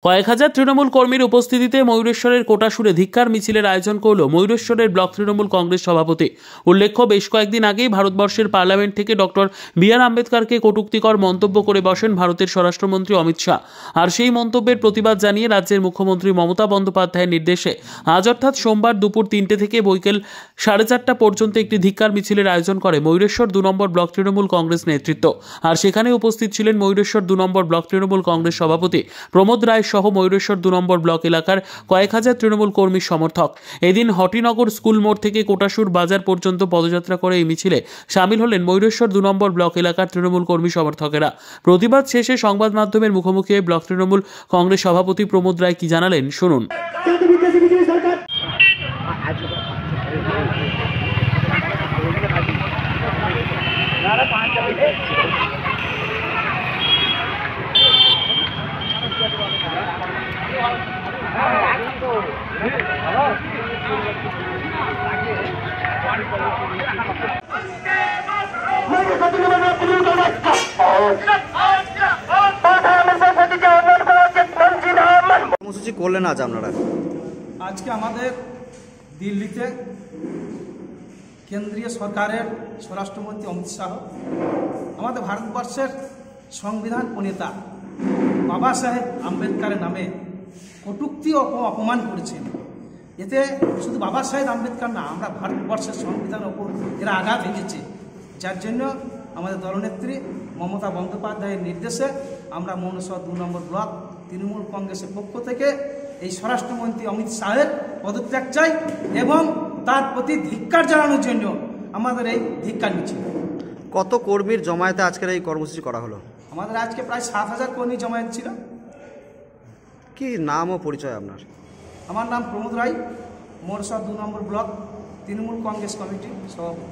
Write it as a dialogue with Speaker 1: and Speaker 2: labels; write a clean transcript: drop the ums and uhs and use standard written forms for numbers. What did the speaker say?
Speaker 1: কয়েক হাজার তৃণমূল কর্মীর উপস্থিতিতে ময়ূরেশ্বরের কোটাসুরে ধিক্কার মিছিলের আয়োজন করল ময়ূরেশ্বরের ব্লক তৃণমূল কংগ্রেস সভাপতি। উল্লেখ্য, বেশ কয়েকদিন আগেই ভারতবর্ষের পার্লামেন্ট থেকে ডক্টর বি.আর. আম্বেদকরকে কটূক্তিকর মন্তব্য করে বসেন ভারতের স্বরাষ্ট্রমন্ত্রী অমিত শাহ। আর সেই মন্তব্যের প্রতিবাদ জানিয়ে রাজ্যের মুখ্যমন্ত্রী মমতা বন্দ্যোপাধ্যায়ের নির্দেশে আজ অর্থাৎ সোমবার দুপুর ৩টে থেকে বৈকাল ৪:৩০ পর্যন্ত একটি ধিক্কার মিছিলের আয়োজন করে ময়ূরেশ্বর ২ নম্বর ব্লক তৃণমূল কংগ্রেস নেতৃত্ব। আর সেখানে উপস্থিত ছিলেন ময়ূরেশ্বর ২ নম্বর ব্লক তৃণমূল কংগ্রেস সভাপতি প্রমোদ রায় সহ ময়ূরেশ্বর ২ নম্বর ব্লক এলাকার কয়েক হাজার তৃণমূল কর্মী সমর্থক। এদিন হটিনগর স্কুল মোড় থেকে কোটাসুর বাজার পর্যন্ত পদযাত্রা করে এই মিছিলে সামিল হলেন ময়ূরেশ্বর ২ নম্বর ব্লক এলাকার তৃণমূল কর্মী সমর্থকেরা। প্রতিবাদ শেষে সংবাদ মাধ্যমের মুখোমুখি ব্লক তৃণমূল কংগ্রেস সভাপতি প্রমোদ রায় কি জানালেন শুনুন।
Speaker 2: কর্মসূচি করলেন আজ আপনারা?
Speaker 3: আজকে আমাদের দিল্লিতে কেন্দ্রীয় সরকারের স্বরাষ্ট্রমন্ত্রী অমিত শাহ আমাদের ভারতবর্ষের সংবিধান প্রণেতা বাবা সাহেব আম্বেদকরের নামে কটূক্তি ও অপমান করেছেন। এতে শুধু বাবা সাহেব আম্বেদকর না, আমরা ভারতবর্ষের সংবিধানের ওপর এরা আঘাত এনেছে। যার জন্য আমাদের দলনেত্রী মমতা বন্দ্যোপাধ্যায়ের নির্দেশে আমরা ময়ূরেশ্বর ২ নম্বর ব্লক তৃণমূল কংগ্রেসের পক্ষ থেকে এই স্বরাষ্ট্রমন্ত্রী অমিত শাহের পদত্যাগ চাই এবং তার প্রতি ধিক্কার জানানোর জন্য আমাদের এই ধিক্কার মিছিল।
Speaker 2: কত কর্মীর জমায়েতে আজকের এই কর্মসূচি করা হলো?
Speaker 3: আমাদের আজকে প্রায় ৭,০০০ কর্মী জমায়েত ছিল।
Speaker 2: কি নাম ও পরিচয় আপনার?
Speaker 3: আমার নাম প্রমোদ রায়, ময়ূরেশ্বর ২ নম্বর ব্লক তৃণমূল কংগ্রেস কমিটির সভাপতি।